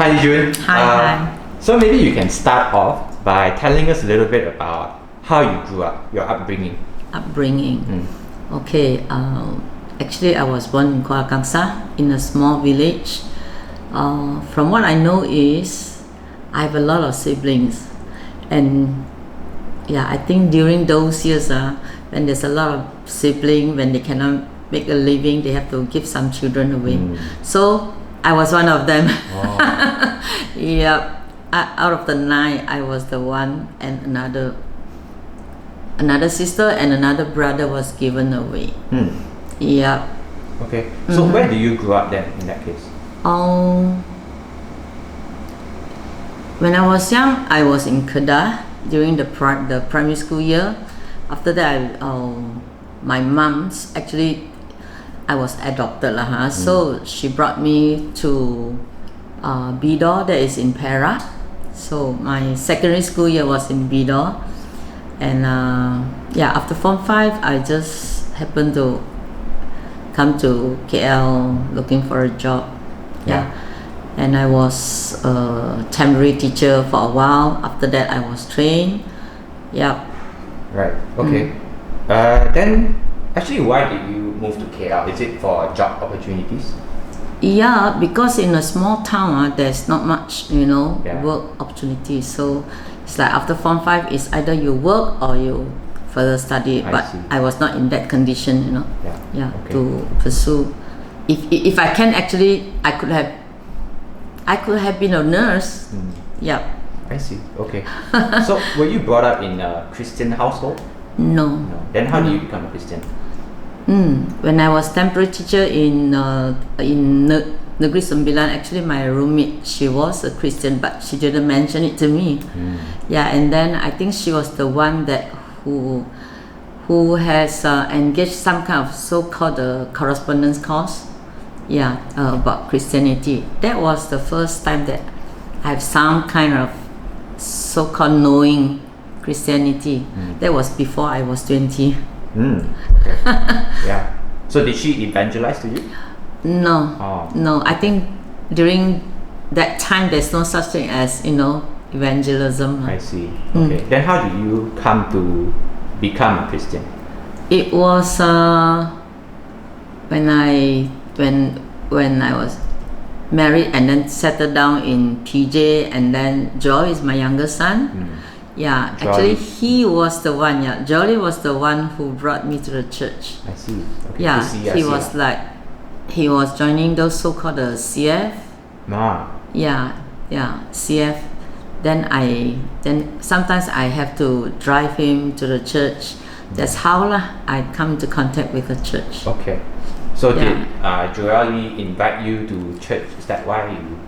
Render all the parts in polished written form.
Hi June. Hi. So maybe you can start off by telling us a little bit about how you grew up, your upbringing. Okay. Actually, I was born in Kuala Kangsar in a small village. From what I know is, I have a lot of siblings, and I think during those years, when there's a lot of siblings, when they cannot make a living, they have to give some children away. So I was one of them. Oh. Out of the 9, I was the one, and another sister and another brother was given away. Yeah. Okay. So where do you grow up then in that case? When I was young, I was in Kedah during the primary school year. After that, my mom's actually, I was adopted so she brought me to Bidor, that is in Perak. So my secondary school year was in Bidor, and after Form 5, I just happened to come to KL looking for a job. And I was a temporary teacher for a while. After that, I was trained. Right. Okay. Then actually, why did you move to KL? Is it for job opportunities? Yeah, because in a small town, there's not much, work opportunities. So it's like after Form 5, it's either you work or you further study. But I was not in that condition, Okay. to pursue. If I can, actually, I could have been a nurse. I see. Okay. So were you brought up in a Christian household? No. Then how do you become a Christian? When I was temporary teacher in Negeri Sembilan, actually my roommate, she was a Christian, but she didn't mention it to me. And then I think she was the one that who has engaged some kind of so-called correspondence course. About Christianity. That was the first time that I have some kind of so-called knowing Christianity. That was before I was 20. Okay. So did she evangelize to you? No. No. I think during that time there's no such thing as evangelism. I see. Okay. Then how did you come to become a Christian? It was when I was married and then settled down in PJ, and then Joy is my younger son. Actually he was the one. Jolly was the one who brought me to the church. I see. Okay. He was joining those so-called CF. CF. Then sometimes I have to drive him to the church. That's how I come into contact with the church. Okay. So did Joelle invite you to church? Is that why you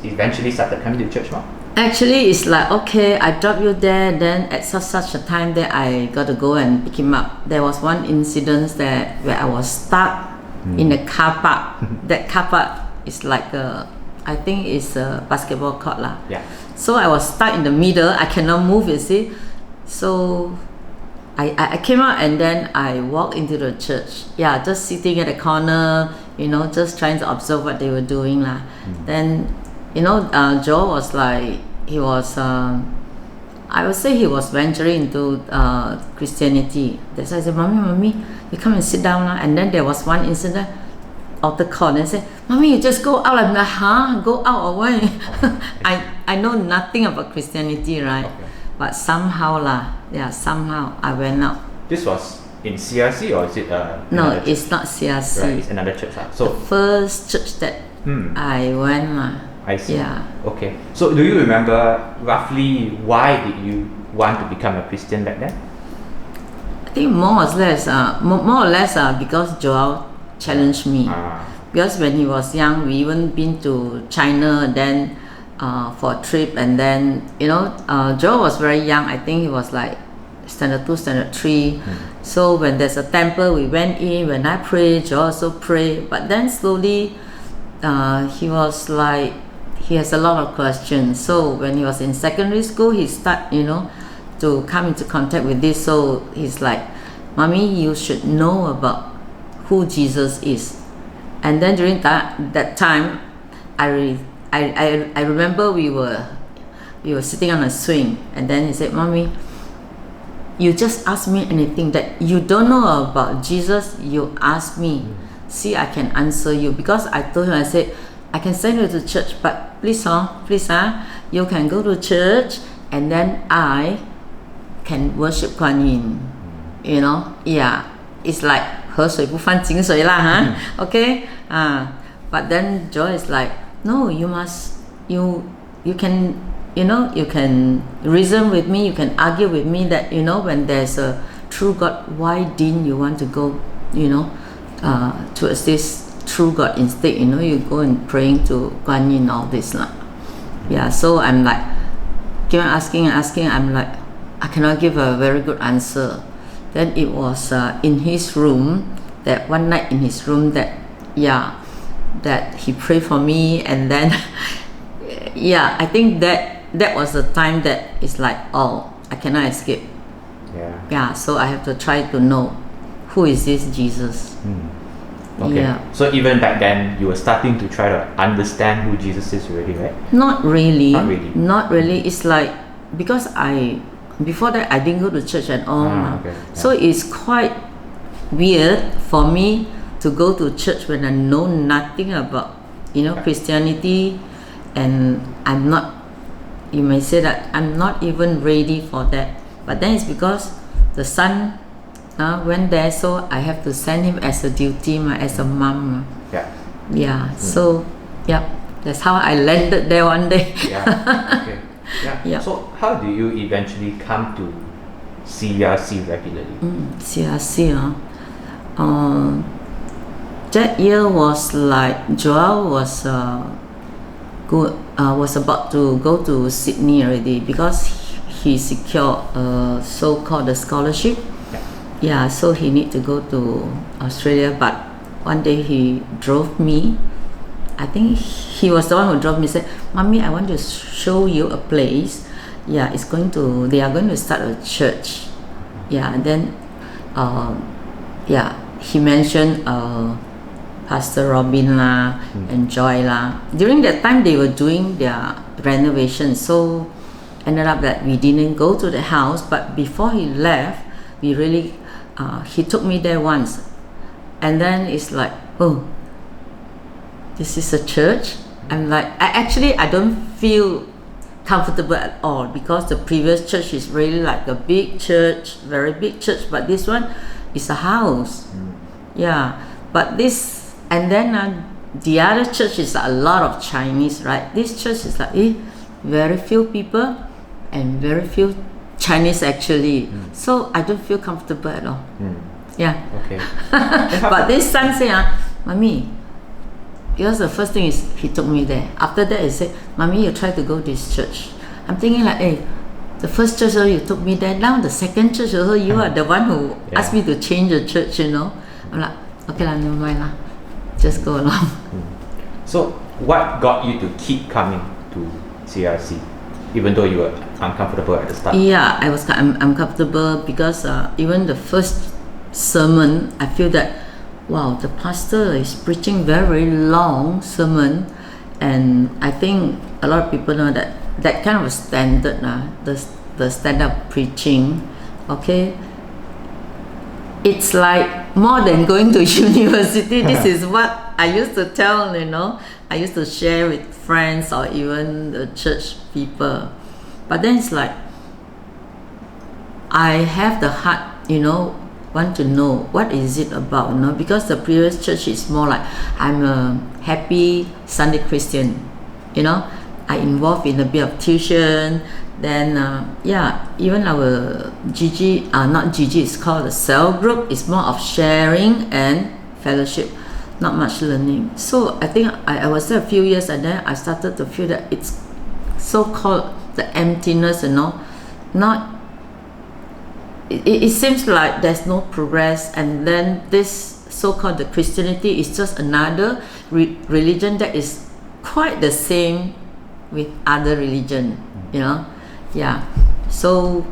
eventually started coming to church now? Actually, it's like, okay, I drop you there, then at such a time that I got to go and pick him up. There was one incident where I was stuck in a car park. That car park is like I think it's a basketball court . So I was stuck in the middle. I cannot move, you see. So I came out and then I walked into the church. Just sitting at the corner, just trying to observe what they were doing . Then, Joe was like, he was, I would say he was venturing into Christianity. That's why I said, Mommy, you come and sit down . And then there was one incident of the court, and I said, Mommy, you just go out. I'm like, go out or why? I know nothing about Christianity, right? Okay. But somehow somehow I went out. This was in CRC or is it No, it's not CRC. Right, it's another church. So the first church that I went. I see. Okay. So do you remember roughly why did you want to become a Christian back then? I think more or less because Joel challenged me. Because when he was young, we even been to China, then for a trip, and then Joel was very young. I think he was like standard 2, standard 3. So when there's a temple, we went in. When I pray, Joel also pray. But then slowly he was like, he has a lot of questions. So when he was in secondary school, he start to come into contact with this. So he's like, Mommy, you should know about who Jesus is. And then during that time, I I remember we were sitting on a swing, and then he said, "Mommy, you just ask me anything that you don't know about Jesus, you ask me. See, I can answer you." Because I told him, I said, "I can send you to church, but please, you can go to church, and then I can worship Kuan Yin." You know, yeah, it's like 河水不犯井水啦, huh? Okay, but then Joy is like, "No, you must, you can, you can reason with me, you can argue with me that, when there's a true God, why didn't you want to go, towards this true God instead, you go and praying to Kuan Yin, all this lah." Yeah, so I'm like, keep on asking, I'm like, I cannot give a very good answer. Then it was in his room, that one night in his room that he prayed for me, and then I think that was the time that it's like, oh, I cannot escape. Yeah, so I have to try to know who is this Jesus. Okay. Yeah. So even back then, you were starting to try to understand who Jesus is already, right? Not really. Not really. It's like, because before that I didn't go to church at all. Okay. Yeah. So it's quite weird for me to go to church when I know nothing about, Christianity, and I'm not, you may say that I'm not even ready for that. But then it's because the son went there, so I have to send him as a duty, as a mom. Yeah. So that's how I landed there one day. Okay. Yeah. So how do you eventually come to CERC regularly? CERC, that year was like Joel was about to go to Sydney already, because he secured so-called a scholarship. Yeah, so he need to go to Australia, but one day he drove me. I think he was the one who drove me, said, "Mommy, I want to show you a place. Yeah, they are going to start a church." Yeah, and then he mentioned Pastor Robin lah and Joy lah. During that time they were doing their renovation, so ended up that we didn't go to the house, but before he left, we really he took me there once, and then it's like, oh, this is a church. I'm like, I don't feel comfortable at all, because the previous church is really like a big church, very big church, but this one is a house. Yeah, but this, and then the other church is a lot of Chinese, right? This church is like very few people and very few Chinese actually. So I don't feel comfortable at all. Yeah. Okay. But this son say, "Mommy," because the first thing is he took me there. After that he said, "Mommy, you try to go this church." I'm thinking like, hey, the first church you took me there, now the second church also you are the one who asked me to change the church, I'm like, okay lah, never mind lah, just go along. So what got you to keep coming to CERC, even though you were uncomfortable at the start? Yeah, I was uncomfortable because even the first sermon, I feel that, wow, the pastor is preaching very long sermon, and I think a lot of people know that kind of standard, the stand-up preaching, okay, it's like more than going to university. This is what I used to tell, I used to share with friends or even the church people. But then it's like, I have the heart, want to know what is it about, because the previous church is more like, I'm a happy Sunday Christian, I involved in a bit of tuition. Then even our GG, not GG, it's called the cell group. It's more of sharing and fellowship, not much learning. So I think I was there a few years, and then I started to feel that it's so-called the emptiness, not. It seems like there's no progress, and then this so-called the Christianity is just another religion that is quite the same with other religion, Yeah. So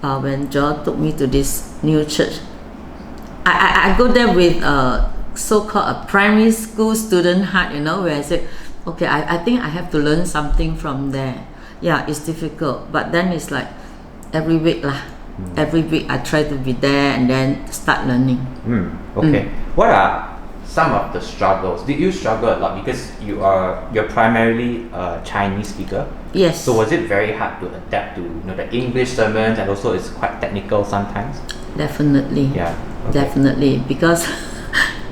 when John took me to this new church, I go there with so-called a primary school student heart, where I said, okay, I think I have to learn something from there. Yeah, it's difficult, but then it's like every week lah. Every week I try to be there and then start learning. Okay. What are some of the struggles? Did you struggle a lot because you're primarily a Chinese speaker? Yes. So was it very hard to adapt to the English sermons, and also it's quite technical sometimes? Definitely. Yeah. Okay. Definitely, because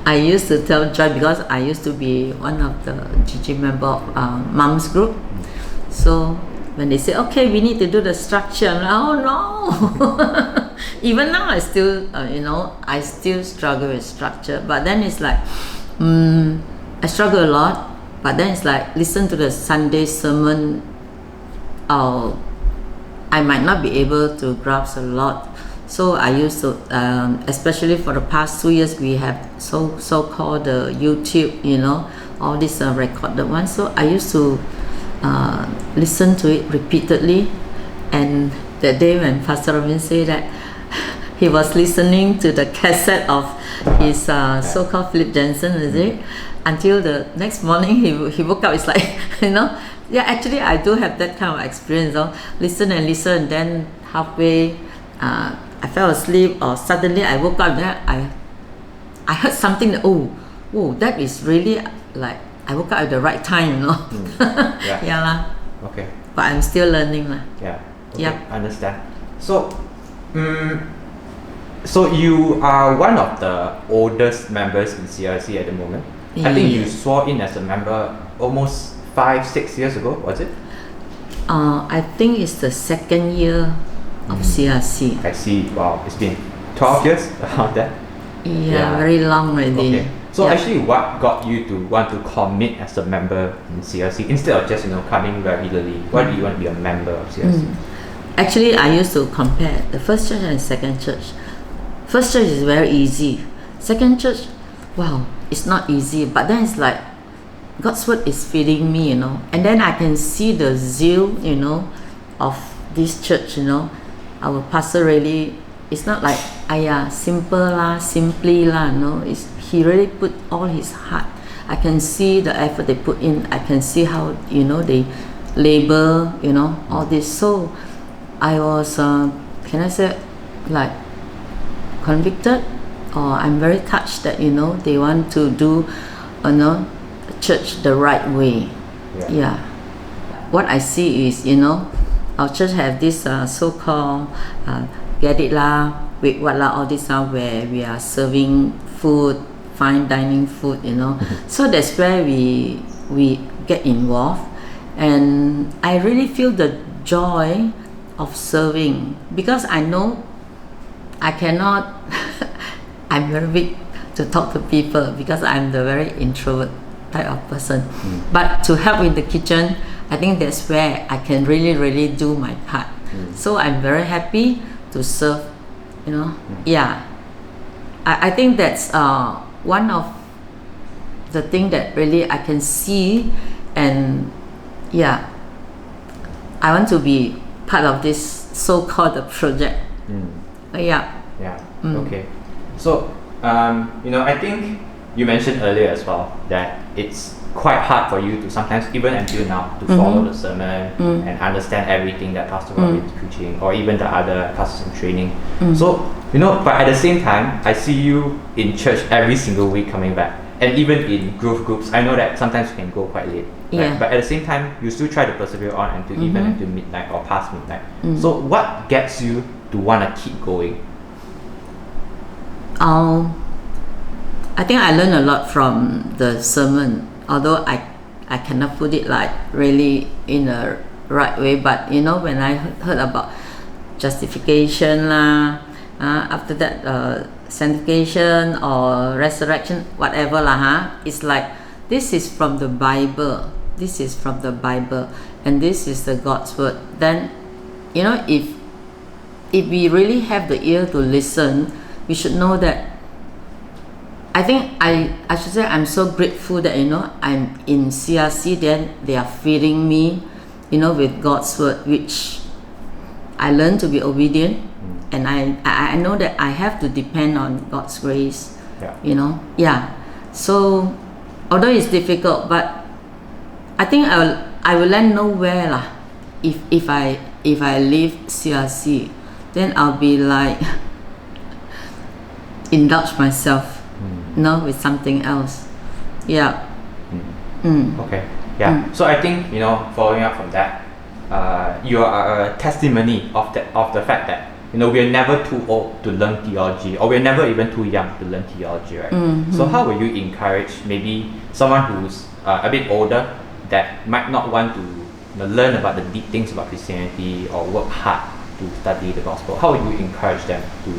I used to tell Joy, because I used to be one of the GG member of Mom's group. So when they say, okay, we need to do the structure, I'm like, oh no. Even now I still, I still struggle with structure. But then it's like, I struggle a lot. But then it's like, listen to the Sunday sermon, I might not be able to grasp a lot. So I used to, especially for the past 2 years, we have so-called the YouTube, all these recorded ones. So I used to listen to it repeatedly. And the day when Pastor Robin said that he was listening to the cassette of his so-called Philip Jensen, is it? Until the next morning he woke up, it's like, yeah, actually I do have that kind of experience. Listen and listen, and then halfway I fell asleep, or suddenly I woke up, and I heard something that, that is really like, I woke up at the right time, Yeah. Yeah lah. Okay. But I'm still learning lah. Yeah. Okay. Yep. Understand. So, so you are one of the oldest members in CRC at the moment. I think you swore in as a member almost 5-6 years ago, was it? I think it's the second year of CRC. I see. Wow, it's been 12 years around that. Yeah, very long already. Okay. So actually, what got you to want to commit as a member in CRC instead of just coming regularly? Why do you want to be a member of CRC? Actually, I used to compare the first church and second church. First church is very easy. Second church, wow, it's not easy. But then it's like God's word is feeding me, and then I can see the zeal, of this church. Our pastor really, it's not like simple lah, simply lah. No, he really put all his heart. I can see the effort they put in. I can see how they labor, all this. So I was, can I say, like convicted, or I'm very touched that they want to do, church the right way. Yeah. What I see is, our church have this so-called get it lah, with what lah, all this where we are serving food, fine dining food, So that's where we get involved, and I really feel the joy of serving, because I know I cannot. I'm very weak to talk to people because I'm the very introvert type of person. But to help in the kitchen, I think that's where I can really do my part. So I'm very happy to serve. Yeah. I think that's one of the thing that really I can see, and yeah, I want to be part of this so-called project. Yeah. Okay. So, I think you mentioned earlier as well that it's quite hard for you to sometimes, even until now, to follow the sermon and understand everything that Pastor Robin is preaching, or even the other pastors in training. So, but at the same time, I see you in church every single week coming back, and even in growth groups. I know that sometimes you can go quite late, right? But at the same time, you still try to persevere on until even until midnight or past midnight. So, what gets you to want to keep going? I think I learned a lot from the sermon, although I cannot put it like really in a right way. But when I heard about justification lah, after that sanctification or resurrection, whatever lah, it's like this is from the Bible. This is from the Bible, and this is the God's word. Then, if we really have the ear to listen, we should know that. I think I should say I'm so grateful that I'm in CRC. Then they are feeding me, with God's word, which I learned to be obedient, and I know that I have to depend on God's grace. Yeah. So although it's difficult, but I think I will land nowhere lah. If I leave CRC, then I'll be like indulge myself, with something else. Yeah. Okay. Yeah. So I think following up from that, you are a testimony of the fact that we're never too old to learn theology, or we're never even too young to learn theology, right? So how will you encourage maybe someone who's a bit older that might not want to learn about the deep things about Christianity or work hard to study the gospel? How will you encourage them to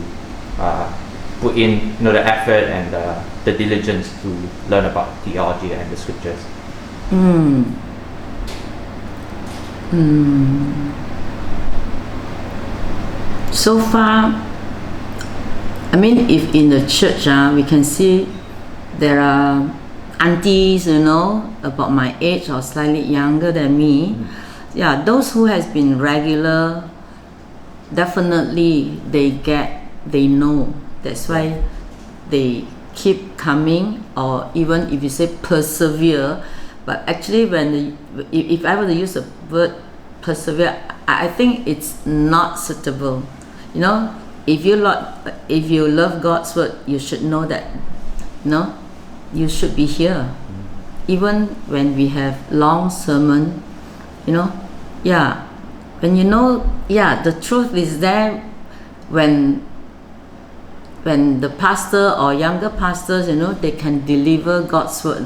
put in the effort and the diligence to learn about theology and the scriptures? So far, I mean, if in the church we can see there are aunties, about my age or slightly younger than me. Yeah, those who has been regular, definitely they know. That's why they keep coming, or even if you say persevere. But actually, if I were to use the word persevere, I think it's not suitable. If you love God's word, you should know that you should be here, even when we have long sermon. When the truth is there, when the pastor or younger pastors, they can deliver God's word.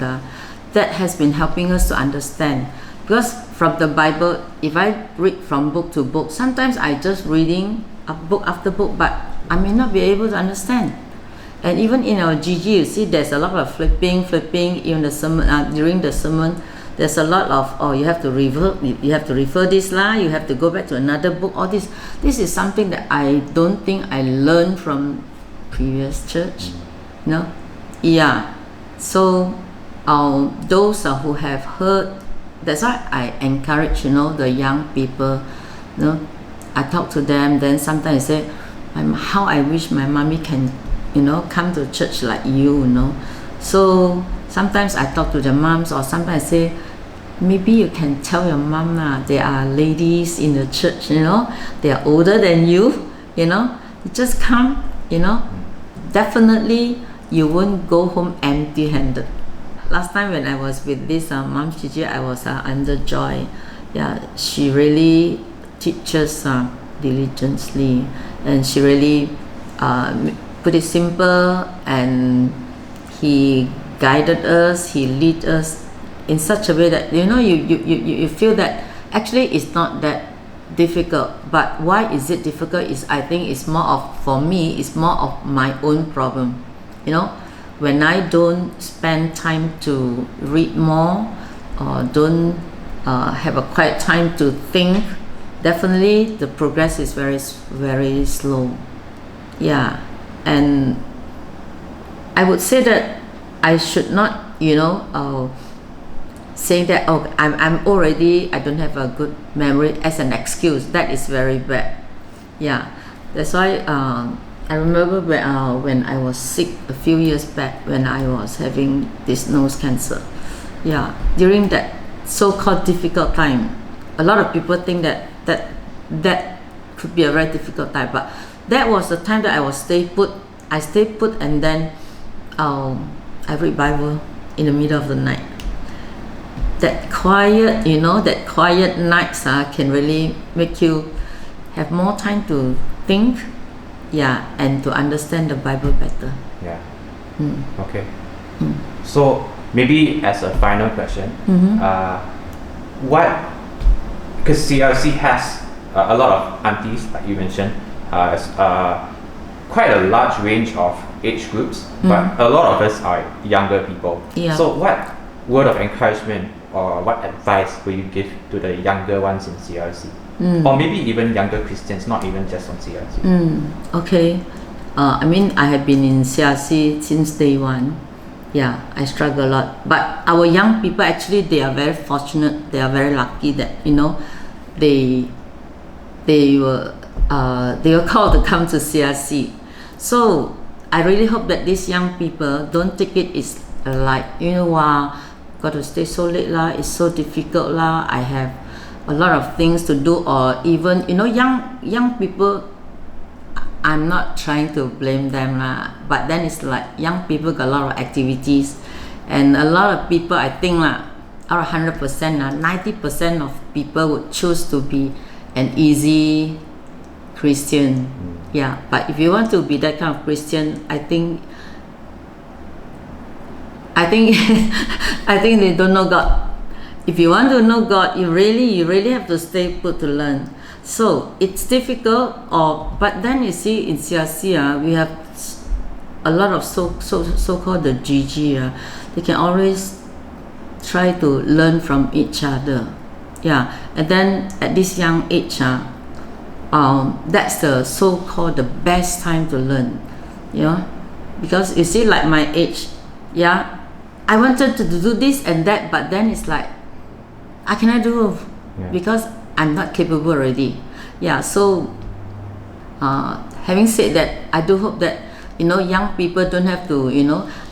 That has been helping us to understand. Because from the Bible, if I read from book to book, sometimes I just reading a book after book, but I may not be able to understand. And even in our GG, you see there's a lot of flipping in the sermon, during the sermon. There's a lot of you have to refer this lah, you have to go back to another book. All this is something that I don't think I learned from previous church. Yeah. So those who have heard, that's why I encourage the young people. I talk to them, then sometimes I say, how I wish my mommy can come to church like you. So sometimes I talk to the moms, or sometimes I say, maybe you can tell your mom there are ladies in the church, they are older than you, you just come, definitely you won't go home empty-handed. Last time when I was with this mom Gigi, I was under Joy. Yeah, she really teaches diligently, and she really put it simple, and he guided us, he lead us in such a way that you feel that actually it's not that difficult. But why is it difficult is, I think it's more of, for me, it's more of my own problem. When I don't spend time to read more, or don't have a quiet time to think, definitely the progress is very, very slow. Yeah. And I would say that I should not, saying that I'm already, I don't have a good memory as an excuse. That is very bad. Yeah. That's why I remember when I was sick a few years back, when I was having this nose cancer. Yeah, during that so-called difficult time, a lot of people think that could be a very difficult time, but that was the time that I stayed put, and then I read Bible in the middle of the night. That quiet, that quiet nights can really make you have more time to think, and to understand the Bible better. Yeah. Okay. So maybe as a final question, because CRC has a lot of aunties, like you mentioned, quite a large range of age groups, but a lot of us are younger people. Yeah. So what word of encouragement or what advice will you give to the younger ones in CRC? Or maybe even younger Christians, not even just on CRC? Okay. I mean, I have been in CRC since day one. Yeah, I struggle a lot. But our young people, actually, they are very fortunate. They are very lucky that, they were called to come to CRC. So I really hope that these young people don't take it as like, got to stay so late lah, it's so difficult lah, I have a lot of things to do, or even young people, I'm not trying to blame them lah, but then it's like young people got a lot of activities, and a lot of people, I think lah, out of 100%, 90% of people would choose to be an easy Christian. Yeah, but if you want to be that kind of Christian, I think I think they don't know God. If you want to know God, you really have to stay put to learn. So it's difficult, but then you see in CRC, we have a lot of so-called the GG. They can always try to learn from each other. Yeah, and then at this young age, that's the so-called the best time to learn. Because you see, like my age, I wanted to do this and that, but then it's like, I cannot do because I'm not capable already. So having said that, I do hope that young people don't have to,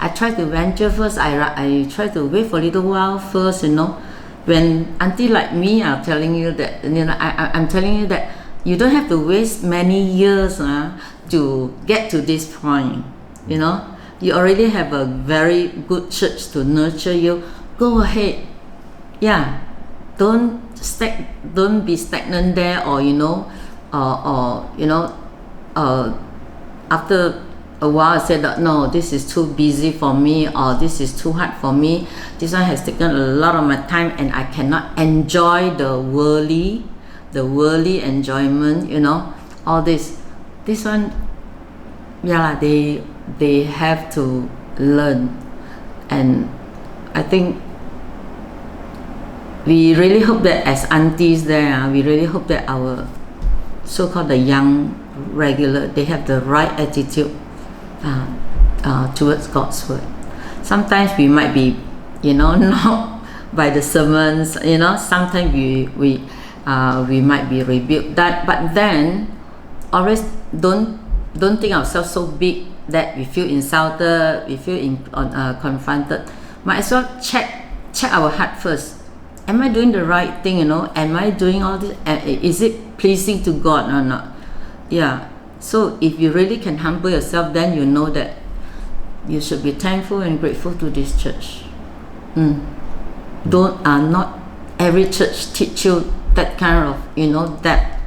I try to venture first. I try to wait for a little while first. When auntie like me are telling you that, I'm telling you that you don't have to waste many years to get to this point. You already have a very good church to nurture you. Go ahead. Don't be stagnant there, or after a while I said that no, this is too busy for me, or this is too hard for me. This one has taken a lot of my time, and I cannot enjoy the worldly enjoyment. All this one. They have to learn, and I think we really hope that as aunties there, we really hope that our so-called the young regular, they have the right attitude towards God's word. Sometimes we might be, not by the sermons, sometimes we might be rebuked that, but then always don't think ourselves so big that we feel insulted, we feel confronted. Might as well check our heart first. Am I doing the right thing? Am I doing all this? Is it pleasing to God or not? So if you really can humble yourself, then you know that you should be thankful and grateful to this church. Not every church teach you that kind of that.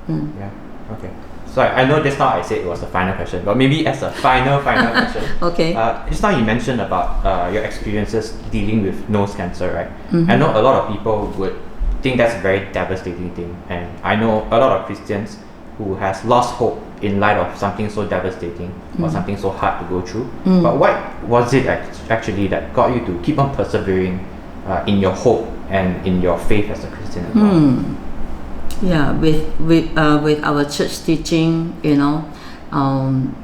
Okay. So I know just now I said it was a final question, but maybe as a final question. Okay. Just now you mentioned about your experiences dealing with nose cancer, right? I know a lot of people would think that's a very devastating thing, and I know a lot of Christians who has lost hope in light of something so devastating or something so hard to go through. But what was it actually that got you to keep on persevering in your hope and in your faith as a Christian as well? With our church teaching, and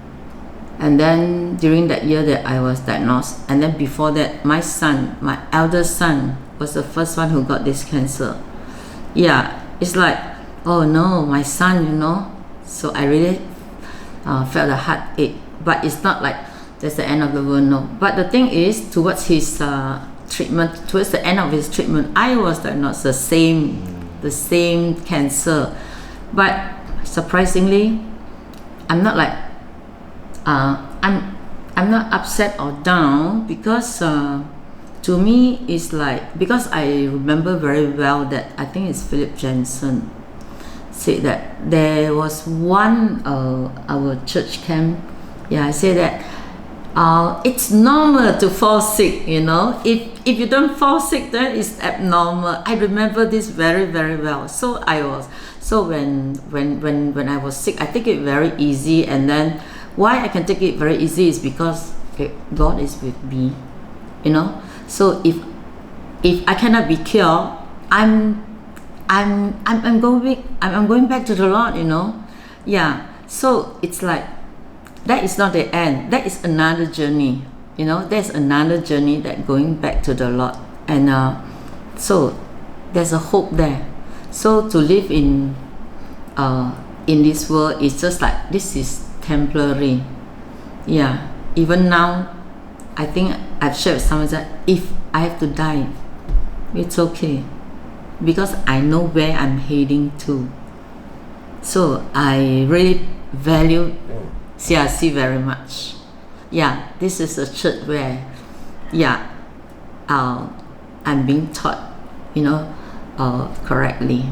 then during that year that I was diagnosed, and then before that, my eldest son was the first one who got this cancer. It's like, oh no, my son, so I really felt a heartache, but it's not like that's the end of the world, no. But the thing is, towards his treatment, towards the end of his treatment, I was diagnosed the same cancer, but surprisingly, I'm not like I'm not upset or down, because to me it's like, because I remember very well that I think it's Philip Jensen said that there was one our church camp. I say that it's normal to fall sick. If you don't fall sick, then it's abnormal. I remember this very, very well. So when I was sick, I take it very easy, and then why I can take it very easy is because God is with me. So if I cannot be cured, I'm going back to the Lord. So it's like, that is not the end. That is another journey. There's another journey that going back to the Lord, and so there's a hope there. So to live in this world is just like, this is temporary. Even now, I think I've shared with someone that if I have to die, it's okay, because I know where I'm heading to. So I really value CRC very much. Yeah, this is a church where, I'm being taught, correctly.